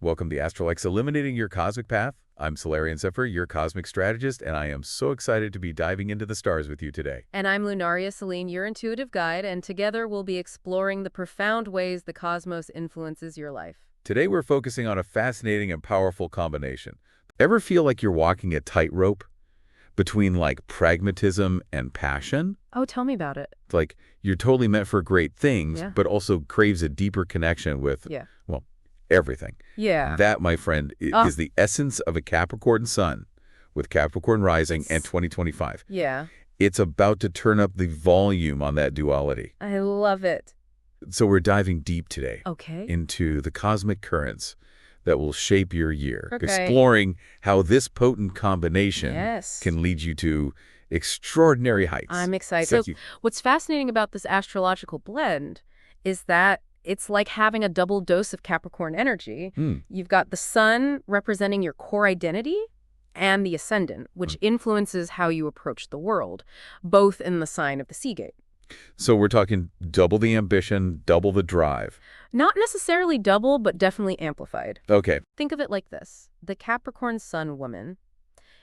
Welcome to ASTRALX Eliminating Your Cosmic Path. I'm Solarian Zephyr, your cosmic strategist, and I am so excited to be diving into the stars with you today. And I'm Lunaria Celine, your intuitive guide, and together we'll be exploring the profound ways the cosmos influences your life. Today we're focusing on a fascinating and powerful combination. Ever feel like you're walking a tightrope between like pragmatism and passion? Oh, tell me about it. Like you're totally meant for great things, Yeah. but also craves a deeper connection with, Yeah. well, everything. Yeah. That, my friend, is the essence of a Capricorn Sun with Capricorn Rising and 2025. Yeah. It's about to turn up the volume on that duality. I love it. So we're diving deep today Okay. into the cosmic currents that will shape your year, Okay. exploring how this potent combination Yes. can lead you to extraordinary heights. I'm excited. Set So you- what's fascinating about this astrological blend is that it's like having a double dose of Capricorn energy. Hmm. You've got the sun representing your core identity and the ascendant, which influences how you approach the world, both in the sign of the sea gate. So we're talking double the ambition, double the drive. Not necessarily double, but definitely amplified. Okay. Think of it like this. The Capricorn Sun Woman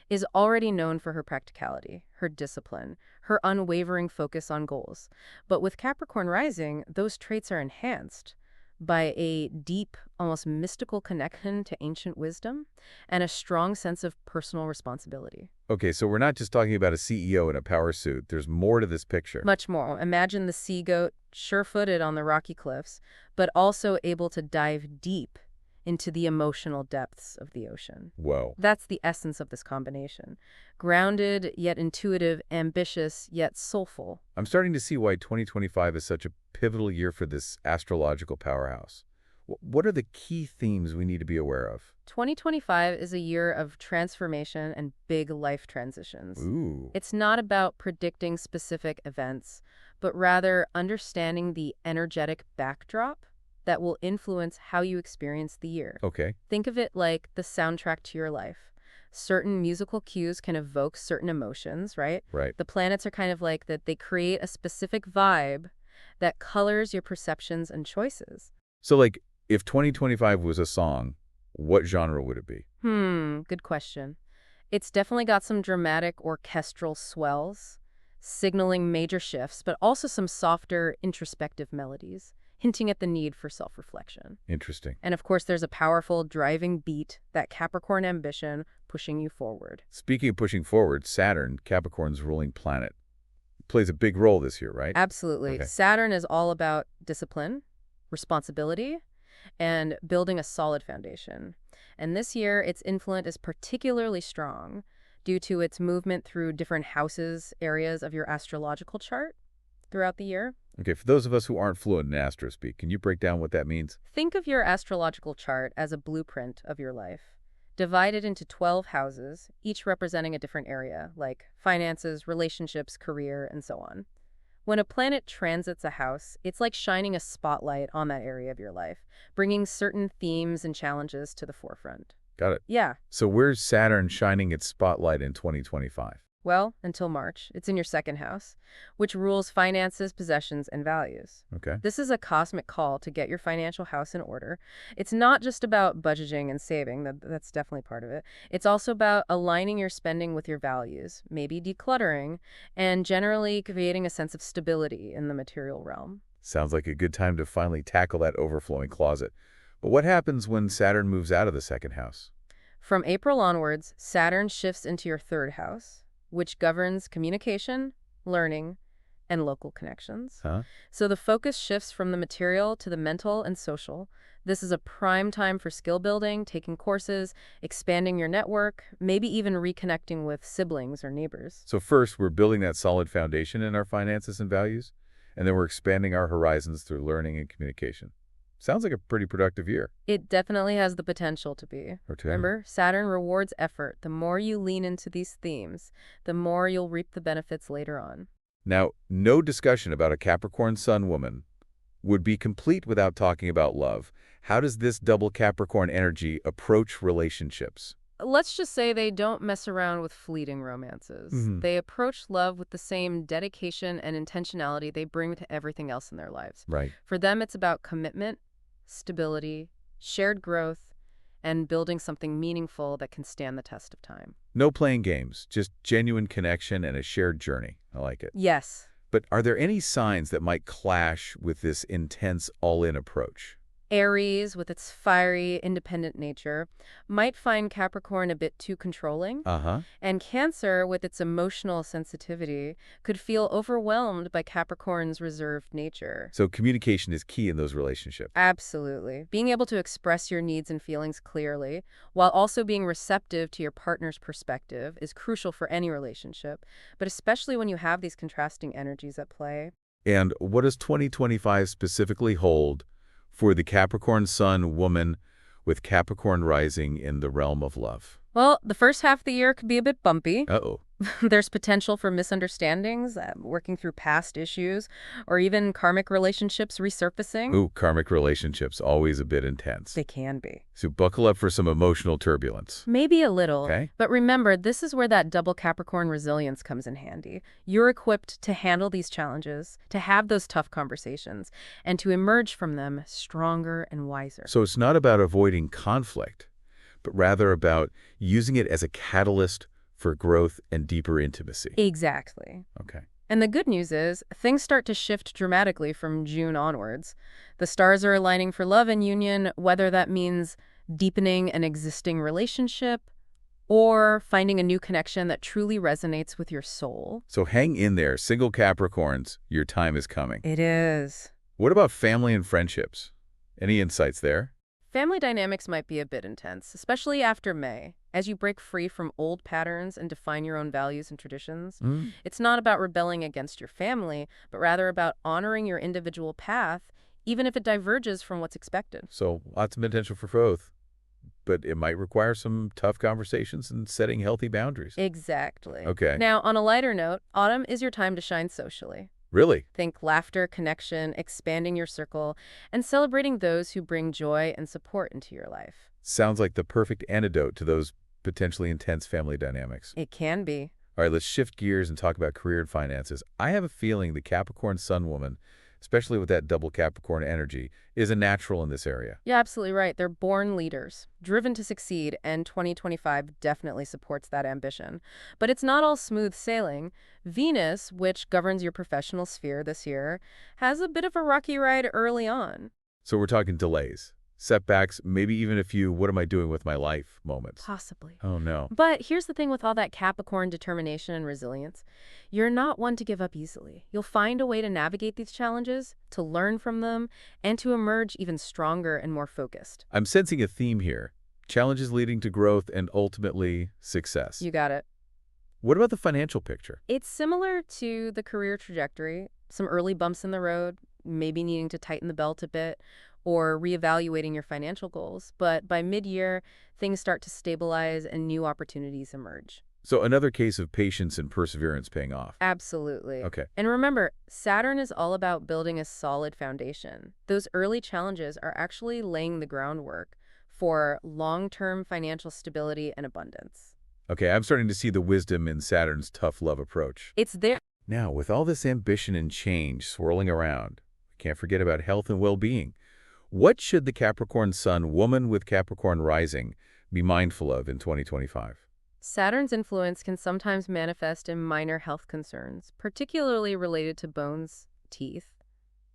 is already known for her practicality, her discipline, her unwavering focus on goals. But with Capricorn Rising, those traits are enhanced by a deep, almost mystical connection to ancient wisdom and a strong sense of personal responsibility. Okay, so we're not just talking about a CEO in a power suit. There's more to this picture. Much more. Imagine the sea goat, sure-footed on the rocky cliffs, but also able to dive deep into the emotional depths of the ocean. Whoa. That's the essence of this combination. Grounded, yet intuitive, ambitious, yet soulful. I'm starting to see why 2025 is such a pivotal year for this astrological powerhouse. What are the key themes we need to be aware of? 2025 is a year of transformation and big life transitions. Ooh. It's not about predicting specific events, but rather understanding the energetic backdrop that will influence how you experience the year. Okay. Think of it like the soundtrack to your life. Certain musical cues can evoke certain emotions, right? Right. The planets are kind of like that. They create a specific vibe that colors your perceptions and choices. So, like, if 2025 was a song, what genre would it be? Good question. It's definitely got some dramatic orchestral swells, signaling major shifts, but also some softer, introspective melodies, hinting at the need for self-reflection. Interesting. And of course, there's a powerful driving beat, that Capricorn ambition pushing you forward. Speaking of pushing forward, Saturn, Capricorn's ruling planet, plays a big role this year, right? Absolutely. Okay. Saturn is all about discipline, responsibility, and building a solid foundation. And this year, its influence is particularly strong due to its movement through different houses, areas of your astrological chart throughout the year. Okay, for those of us who aren't fluent in astrospeak, can you break down what that means? Think of your astrological chart as a blueprint of your life, divided into 12 houses, each representing a different area, like finances, relationships, career, and so on. When a planet transits a house, it's like shining a spotlight on that area of your life, bringing certain themes and challenges to the forefront. Got it. Yeah, So where's Saturn shining its spotlight in 2025? well, until March. It's in your second house, which rules finances, possessions, and values. Okay. This is a cosmic call to get your financial house in order. It's not just about budgeting and saving, that's definitely part of it. It's also about aligning your spending with your values, maybe decluttering, and generally creating a sense of stability in the material realm. Sounds like a good time to finally tackle that overflowing closet. But what happens when Saturn moves out of the second house? From April onwards, Saturn shifts into your third house, which governs communication, learning, and local connections. Huh? So the focus shifts from the material to the mental and social. This is a prime time for skill building, taking courses, expanding your network, maybe even reconnecting with siblings or neighbors. So first, we're building that solid foundation in our finances and values, and then we're expanding our horizons through learning and communication. Sounds like a pretty productive year. It definitely has the potential to be. Okay. Remember, Saturn rewards effort. The more you lean into these themes, the more you'll reap the benefits later on. Now, no discussion about a Capricorn Sun woman would be complete without talking about love. How does this double Capricorn energy approach relationships? Let's just say they don't mess around with fleeting romances. They approach love with the same dedication and intentionality they bring to everything else in their lives. Right. For them, it's about commitment, stability, shared growth, and building something meaningful that can stand the test of time. No playing games, just genuine connection and a shared journey. I like it. Yes. But are there any signs that might clash with this intense all-in approach? Aries, with its fiery, independent nature, might find Capricorn a bit too controlling. Uh-huh. And Cancer, with its emotional sensitivity, could feel overwhelmed by Capricorn's reserved nature. So communication is key in those relationships. Absolutely. Being able to express your needs and feelings clearly, while also being receptive to your partner's perspective, is crucial for any relationship, but especially when you have these contrasting energies at play. And what does 2025 specifically hold for the Capricorn Sun woman with Capricorn Rising in the realm of love? Well, the first half of the year could be a bit bumpy. Uh-oh. There's potential for misunderstandings, working through past issues, or even karmic relationships resurfacing. Ooh, karmic relationships, always a bit intense. They can be. So buckle up for some emotional turbulence. Maybe a little. Okay. But remember, this is where that double Capricorn resilience comes in handy. You're equipped to handle these challenges, to have those tough conversations, and to emerge from them stronger and wiser. So it's not about avoiding conflict, but rather about using it as a catalyst for growth and deeper intimacy. Exactly. Okay. And the good news is, things start to shift dramatically from June onwards. The stars are aligning for love and union, whether that means deepening an existing relationship or finding a new connection that truly resonates with your soul. So hang in there, single Capricorns, your time is coming. It is. What about family and friendships? Any insights there? Family dynamics might be a bit intense, especially after May, as you break free from old patterns and define your own values and traditions. It's not about rebelling against your family, but rather about honoring your individual path, even if it diverges from what's expected. So lots of potential for both, but it might require some tough conversations and setting healthy boundaries. Exactly. Okay. Now, on a lighter note, autumn is your time to shine socially. Really? Think laughter, connection, expanding your circle, and celebrating those who bring joy and support into your life. Sounds like the perfect antidote to those potentially intense family dynamics. It can be. All right, let's shift gears and talk about career and finances. I have a feeling the Capricorn Sun woman, especially with that double Capricorn energy, is a natural in this area. You're absolutely right. They're born leaders, driven to succeed, and 2025 definitely supports that ambition. But it's not all smooth sailing. Venus, which governs your professional sphere this year, has a bit of a rocky ride early on. So we're talking delays, setbacks, maybe even a few what am I doing with my life moments. Possibly. Oh, no. But here's the thing with all that Capricorn determination and resilience. You're not one to give up easily. You'll find a way to navigate these challenges, to learn from them, and to emerge even stronger and more focused. I'm sensing a theme here. Challenges leading to growth and ultimately success. You got it. What about the financial picture? It's similar to the career trajectory. Some early bumps in the road, maybe needing to tighten the belt a bit, or reevaluating your financial goals. But by mid-year, things start to stabilize and new opportunities emerge. So another case of patience and perseverance paying off. Absolutely. Okay. And remember, Saturn is all about building a solid foundation. Those early challenges are actually laying the groundwork for long-term financial stability and abundance. Okay, I'm starting to see the wisdom in Saturn's tough love approach. It's there. Now, with all this ambition and change swirling around, we can't forget about health and well-being. What should the Capricorn Sun woman with Capricorn Rising be mindful of in 2025? Saturn's influence can sometimes manifest in minor health concerns, particularly related to bones, teeth,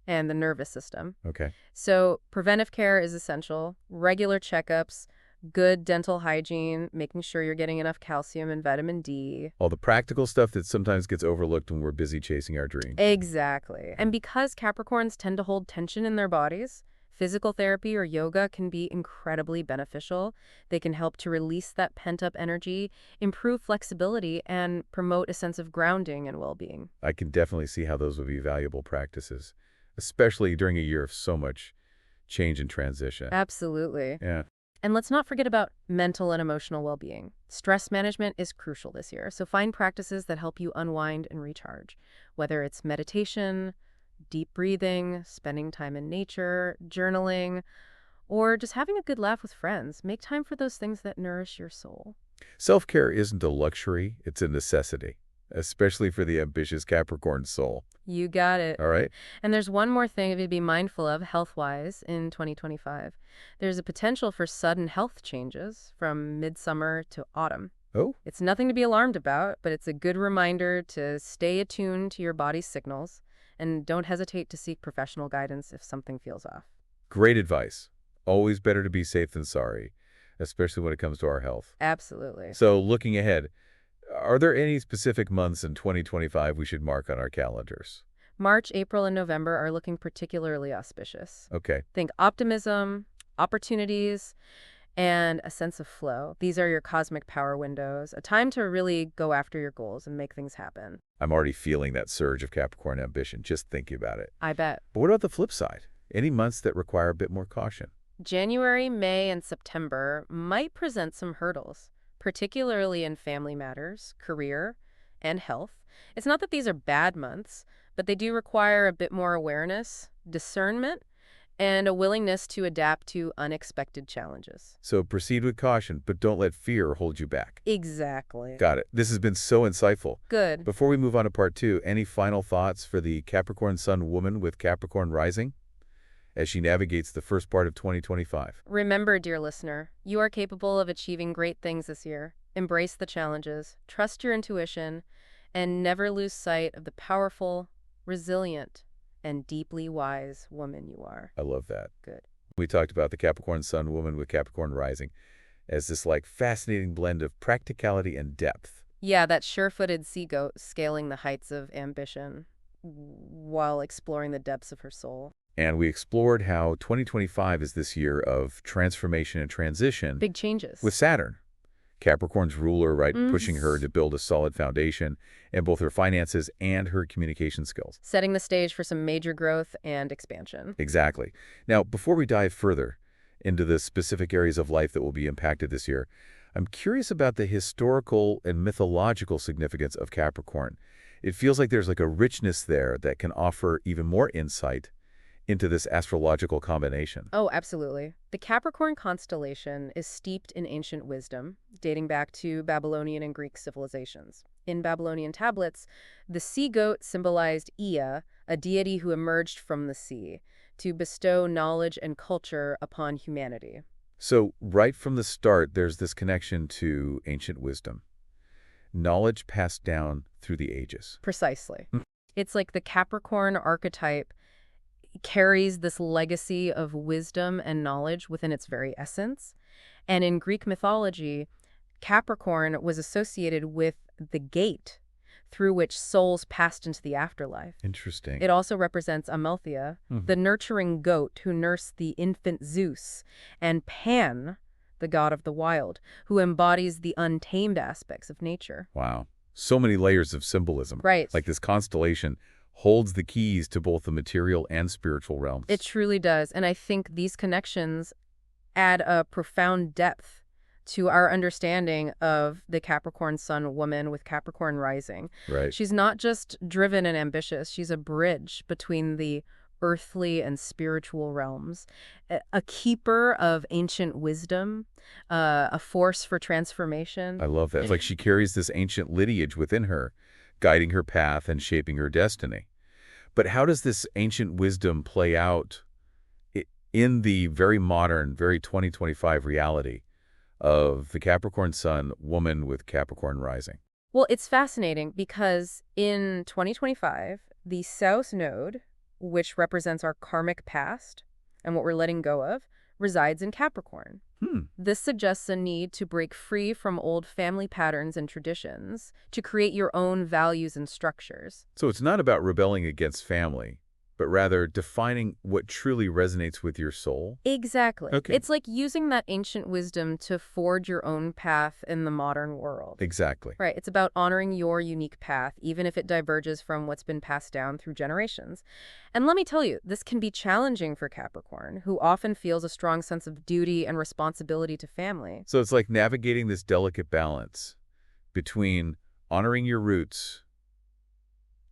and the nervous system. Okay. So preventive care is essential. Regular checkups, good dental hygiene, making sure you're getting enough calcium and vitamin D. All the practical stuff that sometimes gets overlooked when we're busy chasing our dreams. Exactly. And because Capricorns tend to hold tension in their bodies, physical therapy or yoga can be incredibly beneficial. They can help to release that pent-up energy, improve flexibility, and promote a sense of grounding and well-being. I can definitely see how those would be valuable practices, especially during a year of so much change and transition. Absolutely. Yeah. And let's not forget about mental and emotional well-being. Stress management is crucial this year, so find practices that help you unwind and recharge, whether it's meditation, deep breathing, spending time in nature, journaling, or just having a good laugh with friends. Make time for those things that nourish your soul. Self-care isn't a luxury, it's a necessity. especially for the ambitious Capricorn soul. You got it. All right? And there's one more thing to be mindful of health-wise in 2025. There's a potential for sudden health changes from midsummer to autumn. Oh, It's nothing to be alarmed about, but it's a good reminder to stay attuned to your body's signals and don't hesitate to seek professional guidance if something feels off. great advice. Always better to be safe than sorry, especially when it comes to our health. Absolutely. So looking ahead, are there any specific months in 2025 we should mark on our calendars? March, April, and November are looking particularly auspicious. Okay. Think optimism, opportunities, and a sense of flow. These are your cosmic power windows, a time to really go after your goals and make things happen. I'm already feeling that surge of Capricorn ambition, just thinking about it. I bet. But what about the flip side? Any months that require a bit more caution? January, May, and September might present some hurdles, particularly in family matters, career, and health. It's not that these are bad months, but they do require a bit more awareness, discernment, and a willingness to adapt to unexpected challenges. So proceed with caution, but don't let fear hold you back. Exactly. Got it. This has been so insightful. Good. Before we move on to part 2, any final thoughts for the Capricorn Sun woman with Capricorn Rising as she navigates the first part of 2025? Remember, dear listener, you are capable of achieving great things this year. Embrace the challenges, trust your intuition, and never lose sight of the powerful, resilient, and deeply wise woman you are. I love that. Good. We talked about the Capricorn Sun woman with Capricorn Rising as this fascinating blend of practicality and depth. Yeah, that sure-footed sea goat scaling the heights of ambition while exploring the depths of her soul. And we explored how 2025 is this year of transformation and transition Big changes. with Saturn, Capricorn's ruler, pushing her to build a solid foundation in both her finances and her communication skills. Setting the stage for some major growth and expansion. Exactly. Now, before we dive further into the specific areas of life that will be impacted this year, I'm curious about the historical and mythological significance of Capricorn. It feels like there's a richness there that can offer even more insight into this astrological combination. Oh, absolutely. The Capricorn constellation is steeped in ancient wisdom, dating back to Babylonian and Greek civilizations. In Babylonian tablets, the sea goat symbolized Ea, a deity who emerged from the sea, to bestow knowledge and culture upon humanity. So right from the start, there's this connection to ancient wisdom. Knowledge passed down through the ages. Precisely. It's like the Capricorn archetype carries this legacy of wisdom and knowledge within its very essence. And in Greek mythology, Capricorn was associated with the gate through which souls passed into the afterlife. Interesting. It also represents Amalthea, the nurturing goat who nursed the infant Zeus, and Pan, the god of the wild, who embodies the untamed aspects of nature. Wow. So many layers of symbolism. Right. Like this constellation holds the keys to both the material and spiritual realms. It truly does. And I think these connections add a profound depth to our understanding of the Capricorn Sun woman with Capricorn Rising. Right. She's not just driven and ambitious. She's a bridge between the earthly and spiritual realms, a keeper of ancient wisdom, a force for transformation. I love that. It's like she carries this ancient lineage within her, guiding her path and shaping her destiny. But how does this ancient wisdom play out in the very modern, very 2025 reality of the Capricorn Sun woman with Capricorn Rising? Well, it's fascinating because in 2025, the South Node, which represents our karmic past and what we're letting go of, resides in Capricorn. This suggests a need to break free from old family patterns and traditions to create your own values and structures. So it's not about rebelling against family, but rather defining what truly resonates with your soul? Exactly. Okay. It's like using that ancient wisdom to forge your own path in the modern world. Exactly. Right. It's about honoring your unique path, even if it diverges from what's been passed down through generations. And let me tell you, this can be challenging for Capricorn, who often feels a strong sense of duty and responsibility to family. So it's like navigating this delicate balance between honoring your roots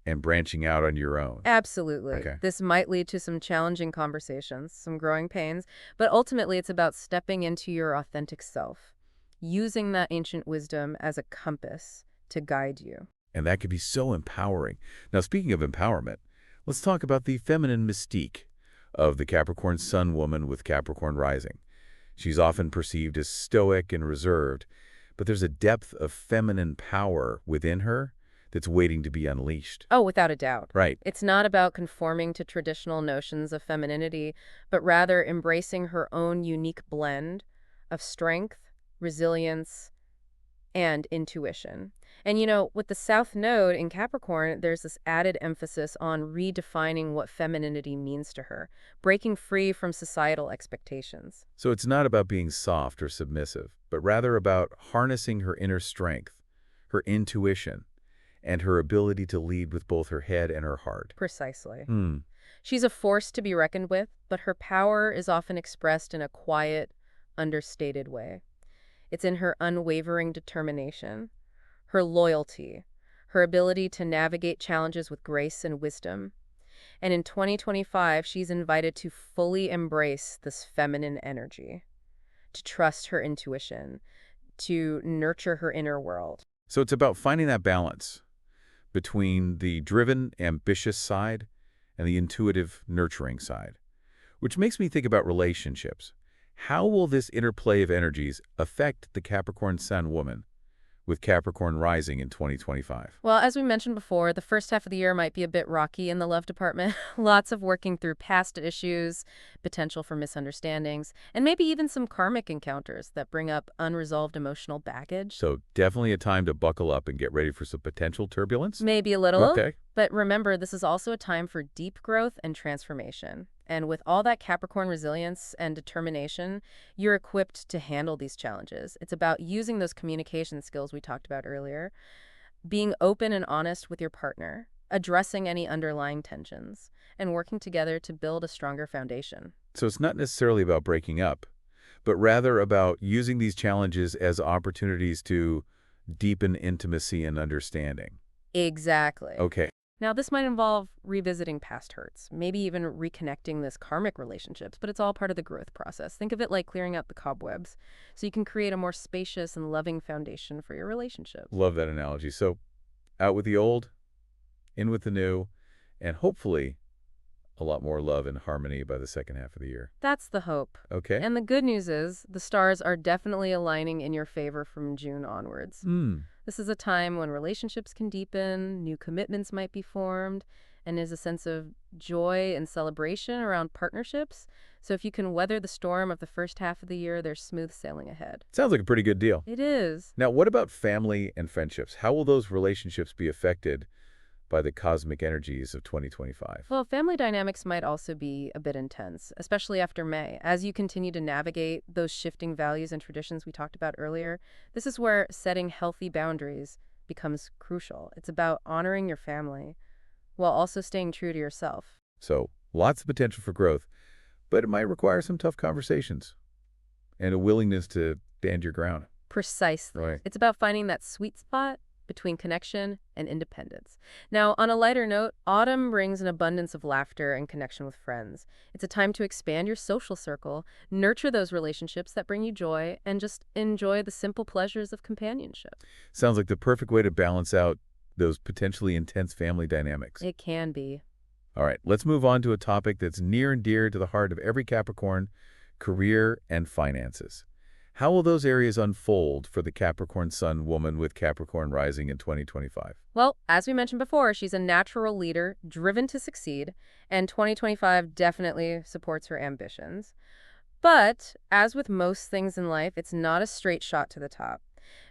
and branching out on your own. Absolutely. Okay. This might lead to some challenging conversations, some growing pains, but ultimately it's about stepping into your authentic self, using that ancient wisdom as a compass to guide you. And that could be so empowering. Now, speaking of empowerment, let's talk about the feminine mystique of the Capricorn Sun woman with Capricorn Rising. She's often perceived as stoic and reserved, but there's a depth of feminine power within her that's waiting to be unleashed. Oh, without a doubt. Right. It's not about conforming to traditional notions of femininity, but rather embracing her own unique blend of strength, resilience, and intuition. And with the South Node in Capricorn, there's this added emphasis on redefining what femininity means to her, breaking free from societal expectations. So it's not about being soft or submissive, but rather about harnessing her inner strength, her intuition, and her ability to lead with both her head and her heart. Precisely. Hmm. She's a force to be reckoned with, but her power is often expressed in a quiet, understated way. It's in her unwavering determination, her loyalty, her ability to navigate challenges with grace and wisdom. And in 2025, she's invited to fully embrace this feminine energy, to trust her intuition, to nurture her inner world. So it's about finding that balance between the driven, ambitious side and the intuitive, nurturing side, which makes me think about relationships. How will this interplay of energies affect the Capricorn Sun woman with Capricorn Rising in 2025? Well, as we mentioned before, the first half of the year might be a bit rocky in the love department. Lots of working through past issues, potential for misunderstandings, and maybe even some karmic encounters that bring up unresolved emotional baggage. So definitely a time to buckle up and get ready for some potential turbulence? Maybe a little. Okay. But remember, this is also a time for deep growth and transformation. And with all that Capricorn resilience and determination, you're equipped to handle these challenges. It's about using those communication skills we talked about earlier, being open and honest with your partner, addressing any underlying tensions, and working together to build a stronger foundation. So it's not necessarily about breaking up, but rather about using these challenges as opportunities to deepen intimacy and understanding. Exactly. Okay. Now, this might involve revisiting past hurts, maybe even reconnecting this karmic relationships, but it's all part of the growth process. Think of it like clearing out the cobwebs so you can create a more spacious and loving foundation for your relationship. Love that analogy. So out with the old, in with the new, and hopefully a lot more love and harmony by the second half of the year. That's the hope. Okay. And the good news is the stars are definitely aligning in your favor from June onwards. This is a time when relationships can deepen, new commitments might be formed, and is a sense of joy and celebration around partnerships. So if you can weather the storm of the first half of the year, there's smooth sailing ahead. Sounds like a pretty good deal. It is. Now, what about family and friendships? How will those relationships be affected by the cosmic energies of 2025? Well, family dynamics might also be a bit intense, especially after May. As you continue to navigate those shifting values and traditions we talked about earlier, this is where setting healthy boundaries becomes crucial. It's about honoring your family while also staying true to yourself. So, lots of potential for growth, but it might require some tough conversations and a willingness to stand your ground. Precisely. Right. It's about finding that sweet spot between connection and independence. Now, on a lighter note, autumn brings an abundance of laughter and connection with friends. It's a time to expand your social circle, nurture those relationships that bring you joy, and just enjoy the simple pleasures of companionship. Sounds like the perfect way to balance out those potentially intense family dynamics. It can be. All right, let's move on to a topic that's near and dear to the heart of every Capricorn: career and finances. How will those areas unfold for the Capricorn Sun woman with Capricorn Rising in 2025? Well, as we mentioned before, she's a natural leader, driven to succeed, and 2025 definitely supports her ambitions. But, as with most things in life, it's not a straight shot to the top.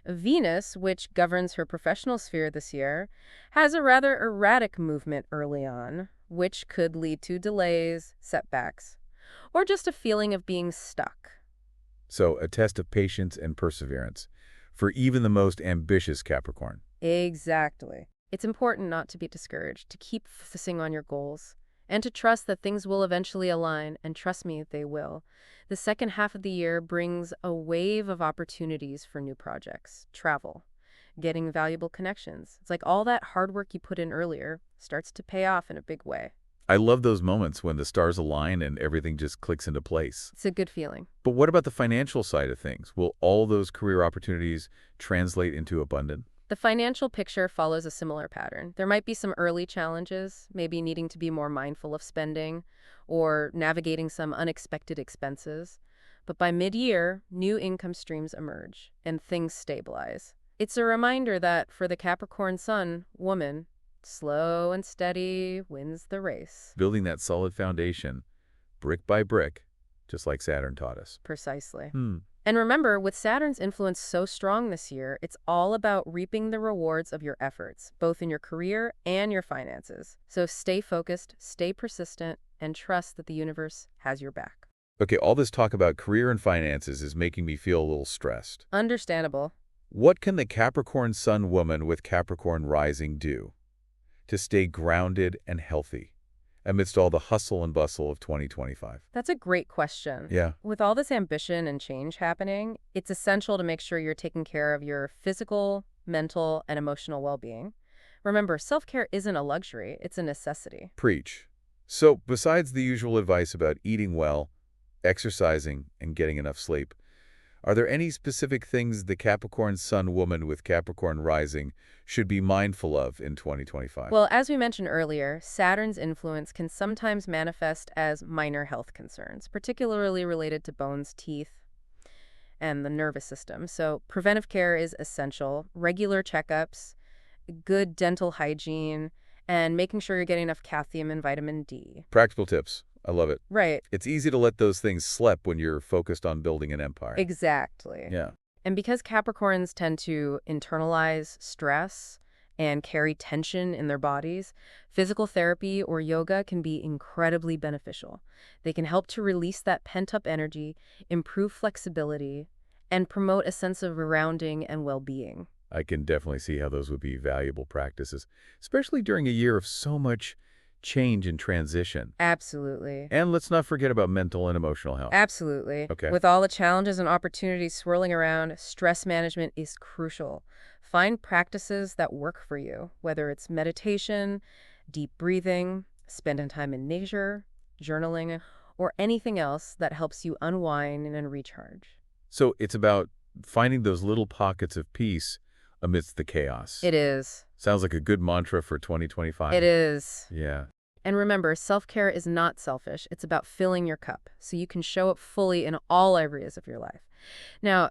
Venus, which governs her professional sphere this year, has a rather erratic movement early on, which could lead to delays, setbacks, or just a feeling of being stuck. So, a test of patience and perseverance for even the most ambitious Capricorn. Exactly. It's important not to be discouraged, to keep focusing on your goals, and to trust that things will eventually align, and trust me, they will. The second half of the year brings a wave of opportunities for new projects, travel, getting valuable connections. It's like all that hard work you put in earlier starts to pay off in a big way. I love those moments when the stars align and everything just clicks into place. It's a good feeling. But what about the financial side of things? Will all those career opportunities translate into abundance? The financial picture follows a similar pattern. There might be some early challenges, maybe needing to be more mindful of spending or navigating some unexpected expenses. But by mid-year, new income streams emerge and things stabilize. It's a reminder that for the Capricorn Sun woman, slow and steady wins the race. Building that solid foundation, brick by brick, just like Saturn taught us. Precisely. Hmm. And remember, with Saturn's influence so strong this year, it's all about reaping the rewards of your efforts, both in your career and your finances. So stay focused, stay persistent, and trust that the universe has your back. Okay, all this talk about career and finances is making me feel a little stressed. Understandable. What can the Capricorn Sun woman with Capricorn Rising do to stay grounded and healthy amidst all the hustle and bustle of 2025? That's a great question. Yeah. With all this ambition and change happening, it's essential to make sure you're taking care of your physical, mental, and emotional well-being. Remember, self-care isn't a luxury, it's a necessity. Preach. So, besides the usual advice about eating well, exercising, and getting enough sleep, are there any specific things the Capricorn Sun woman with Capricorn Rising should be mindful of in 2025? Well, as we mentioned earlier, Saturn's influence can sometimes manifest as minor health concerns, particularly related to bones, teeth, and the nervous system. So preventive care is essential, regular checkups, good dental hygiene, and making sure you're getting enough calcium and vitamin D. Practical tips. I love it. Right, It's easy to let those things slip when you're focused on building an empire. exactly. Yeah. And because Capricorns tend to internalize stress and carry tension in their bodies, physical therapy or yoga can be incredibly beneficial. They can help to release that pent-up energy, improve flexibility, and promote a sense of grounding and well-being. I can definitely see how those would be valuable practices, especially during a year of so much change and transition. Absolutely. And let's not forget about mental and emotional health. Absolutely. Okay. With all the challenges and opportunities swirling around, stress management is crucial. Find practices that work for you, whether it's meditation, deep breathing, spending time in nature, journaling, or anything else that helps you unwind and recharge. So it's about finding those little pockets of peace amidst the chaos. It is. Sounds like a good mantra for 2025. It is. Yeah. And remember, self-care is not selfish. It's about filling your cup so you can show up fully in all areas of your life. Now,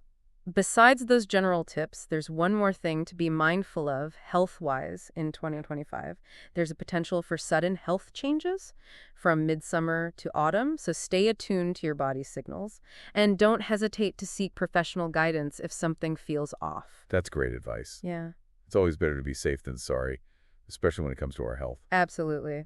besides those general tips, there's one more thing to be mindful of health-wise in 2025. There's a potential for sudden health changes from midsummer to autumn, so stay attuned to your body's signals and don't hesitate to seek professional guidance if something feels off. That's great advice. Yeah, It's always better to be safe than sorry, especially when it comes to our health. absolutely.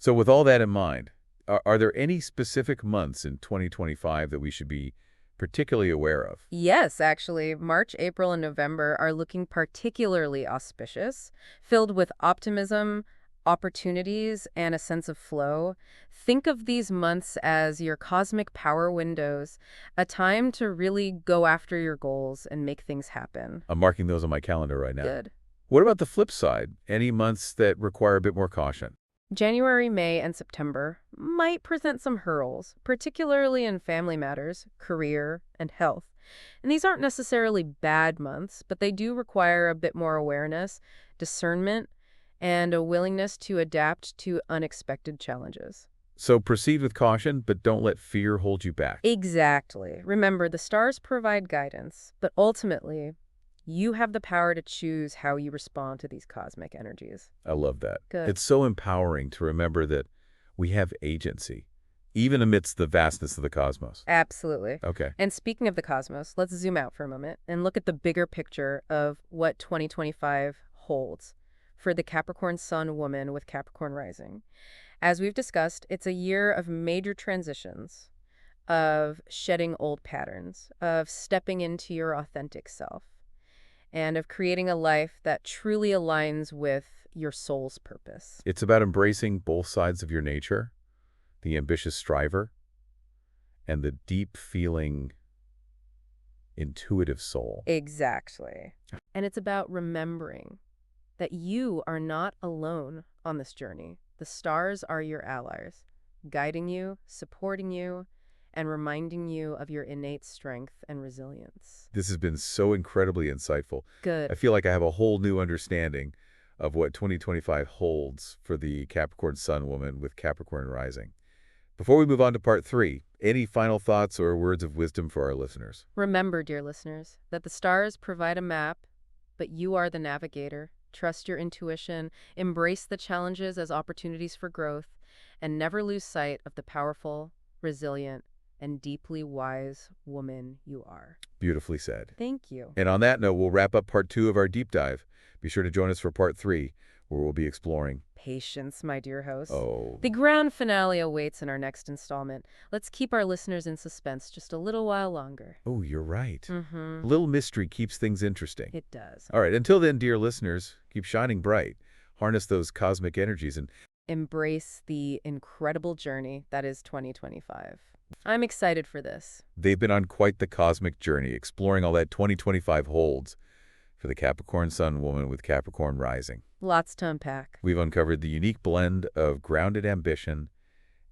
So with all that in mind, are there any specific months in 2025 that we should be particularly aware of? Yes, actually, March, April, and November are looking particularly auspicious, filled with optimism, opportunities, and a sense of flow. Think of these months as your cosmic power windows, a time to really go after your goals and make things happen. I'm marking those on my calendar right now. Good. What about the flip side? Any months that require a bit more caution? January, May, and September might present some hurdles, particularly in family matters, career, and health. And these aren't necessarily bad months, but they do require a bit more awareness, discernment, and a willingness to adapt to unexpected challenges. So proceed with caution, but don't let fear hold you back. Exactly. Remember, the stars provide guidance, but ultimately, you have the power to choose how you respond to these cosmic energies. I love that. Good. It's so empowering to remember that we have agency, even amidst the vastness of the cosmos. Absolutely. Okay. And speaking of the cosmos, let's zoom out for a moment and look at the bigger picture of what 2025 holds for the Capricorn Sun woman with Capricorn Rising. As we've discussed, it's a year of major transitions, of shedding old patterns, of stepping into your authentic self, and of creating a life that truly aligns with your soul's purpose. It's about embracing both sides of your nature, the ambitious striver, and the deep feeling, intuitive soul. Exactly. And it's about remembering that you are not alone on this journey. The stars are your allies, guiding you, supporting you, and reminding you of your innate strength and resilience. This has been so incredibly insightful. I Good. feel like I have a whole new understanding of what 2025 holds for the Capricorn Sun woman with Capricorn Rising. Before we move on to part 3, any final thoughts or words of wisdom for our listeners? Remember, dear listeners, that the stars provide a map, but you are the navigator. Trust your intuition, embrace the challenges as opportunities for growth, and never lose sight of the powerful, resilient, and deeply wise woman you are. Beautifully said. Thank you. And on that note, we'll wrap up part 2 of our deep dive. Be sure to join us for part 3, where we'll be exploring. Patience, my dear host. Oh, The grand finale awaits in our next installment. Let's keep our listeners in suspense just a little while longer. oh, you're right. Mm-hmm. A little mystery keeps things interesting. It does. All right, until then, dear listeners, keep shining bright. Harness those cosmic energies and Embrace the incredible journey that is 2025. I'm excited for this. they've been on quite the cosmic journey, exploring all that 2025 holds for the Capricorn Sun woman with Capricorn Rising. Lots to unpack. We've uncovered the unique blend of grounded ambition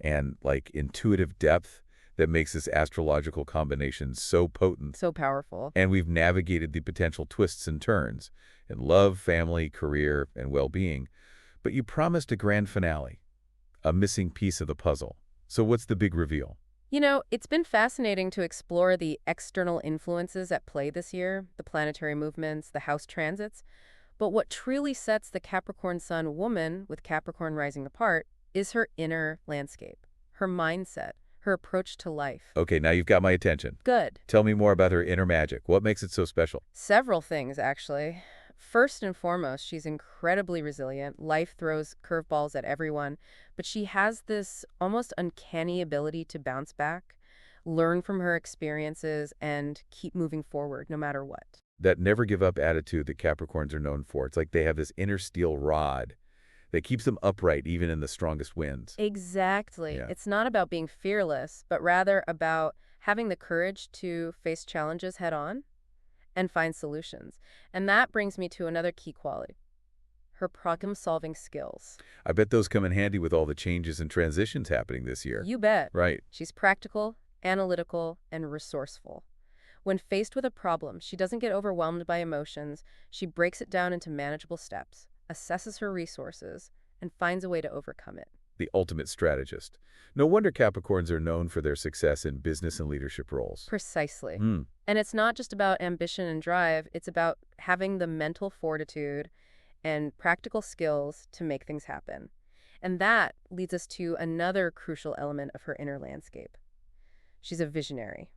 and, intuitive depth that makes this astrological combination so potent. So powerful. And we've navigated the potential twists and turns in love, family, career, and well-being. But you promised a grand finale, a missing piece of the puzzle. So what's the big reveal? You know, it's been fascinating to explore the external influences at play this year, the planetary movements, the house transits. But what truly sets the Capricorn Sun woman with Capricorn Rising apart is her inner landscape, her mindset, her approach to life. Okay, now you've got my attention. Good. Tell me more about her inner magic. What makes it so special? Several things, actually. First and foremost, she's incredibly resilient. Life throws curveballs at everyone, but she has this almost uncanny ability to bounce back, learn from her experiences, and keep moving forward no matter what. That never-give-up attitude that Capricorns are known for. It's like they have this inner steel rod that keeps them upright even in the strongest winds. Exactly. Yeah. It's not about being fearless, but rather about having the courage to face challenges head on and find solutions. And that brings me to another key quality, her problem-solving skills. I bet those come in handy with all the changes and transitions happening this year. You bet. Right. She's practical, analytical, and resourceful. When faced with a problem, she doesn't get overwhelmed by emotions. She breaks it down into manageable steps, assesses her resources, and finds a way to overcome it. The ultimate strategist. No wonder Capricorns are known for their success in business and leadership roles. Precisely. Hmm. And it's not just about ambition and drive, it's about having the mental fortitude and practical skills to make things happen. And that leads us to another crucial element of her inner landscape. She's a visionary.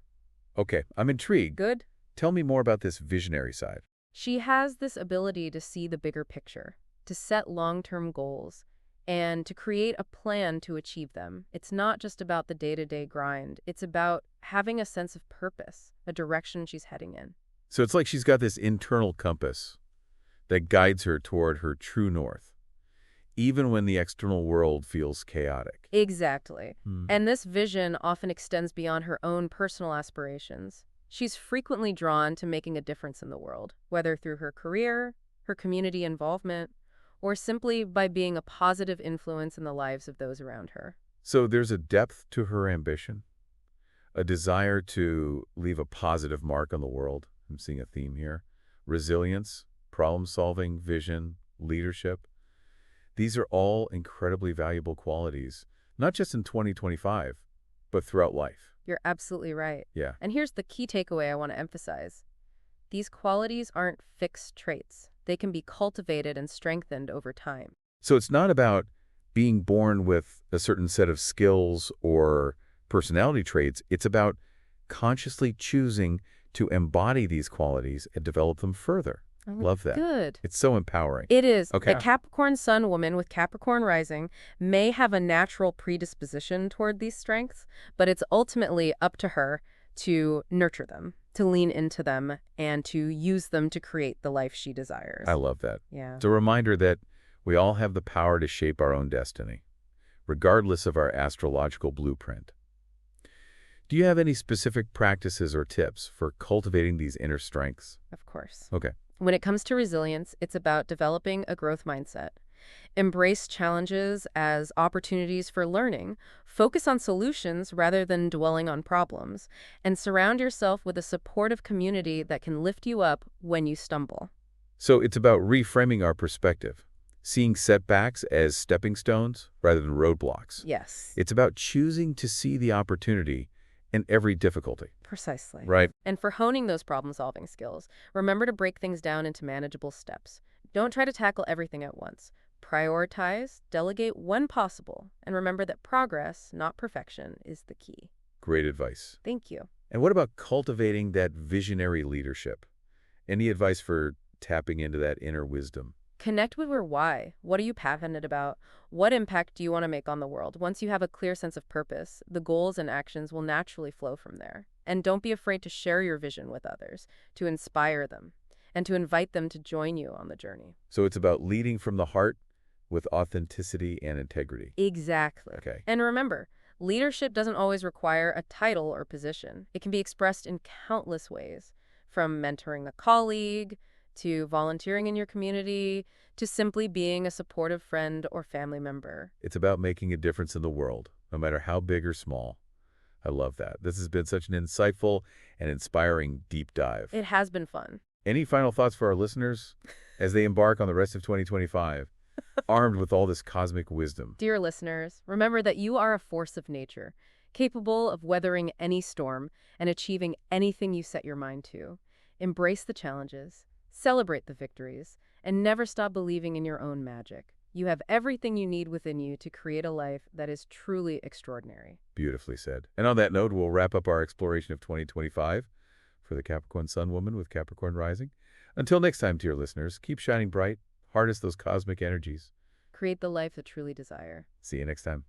Okay, I'm intrigued. Good? Tell me more about this visionary side. She has this ability to see the bigger picture, to set long-term goals, and to create a plan to achieve them. It's not just about the day-to-day grind. It's about having a sense of purpose, a direction she's heading in. So it's like she's got this internal compass that guides her toward her true north, even when the external world feels chaotic. Exactly. Hmm. And this vision often extends beyond her own personal aspirations. She's frequently drawn to making a difference in the world, whether through her career, her community involvement, or simply by being a positive influence in the lives of those around her. So there's a depth to her ambition, a desire to leave a positive mark on the world. I'm seeing a theme here. Resilience, problem-solving, vision, leadership. These are all incredibly valuable qualities, not just in 2025, but throughout life. You're absolutely right. Yeah. And here's the key takeaway I want to emphasize. These qualities aren't fixed traits. They can be cultivated and strengthened over time. So it's not about being born with a certain set of skills or personality traits. It's about consciously choosing to embody these qualities and develop them further. Love that. Good. It's so empowering. It is. Okay. The Capricorn Sun woman with Capricorn Rising may have a natural predisposition toward these strengths, but it's ultimately up to her to nurture them, to lean into them, and to use them to create the life she desires. I love that. Yeah. It's a reminder that we all have the power to shape our own destiny, regardless of our astrological blueprint. Do you have any specific practices or tips for cultivating these inner strengths? Of course. Okay. When it comes to resilience, it's about developing a growth mindset. Embrace challenges as opportunities for learning, focus on solutions rather than dwelling on problems, and surround yourself with a supportive community that can lift you up when you stumble. So it's about reframing our perspective, seeing setbacks as stepping stones rather than roadblocks. Yes, It's about choosing to see the opportunity in every difficulty, precisely. right? And for honing those problem-solving skills, remember to break things down into manageable steps. Don't try to tackle everything at once. Prioritize, delegate when possible, and remember that progress, not perfection, is the key. Great advice. Thank you. And what about cultivating that visionary leadership? Any advice for tapping into that inner wisdom? Connect with your why. What are you passionate about? What impact do you want to make on the world? Once you have a clear sense of purpose, the goals and actions will naturally flow from there. And don't be afraid to share your vision with others, to inspire them, and to invite them to join you on the journey. So it's about leading from the heart with authenticity and integrity. Exactly. Okay. And remember, leadership doesn't always require a title or position. It can be expressed in countless ways, from mentoring a colleague, to volunteering in your community, to simply being a supportive friend or family member. It's about making a difference in the world, no matter how big or small. I love that. This has been such an insightful and inspiring deep dive. It has been fun. Any final thoughts for our listeners as they embark on the rest of 2025, armed with all this cosmic wisdom? Dear listeners, remember that you are a force of nature, capable of weathering any storm and achieving anything you set your mind to. Embrace the challenges, celebrate the victories, and never stop believing in your own magic. You have everything you need within you to create a life that is truly extraordinary. Beautifully said. And on that note, we'll wrap up our exploration of 2025 for the Capricorn Sun Woman with Capricorn Rising. Until next time, dear listeners, keep shining bright, harness those cosmic energies. Create the life that truly desire. See you next time.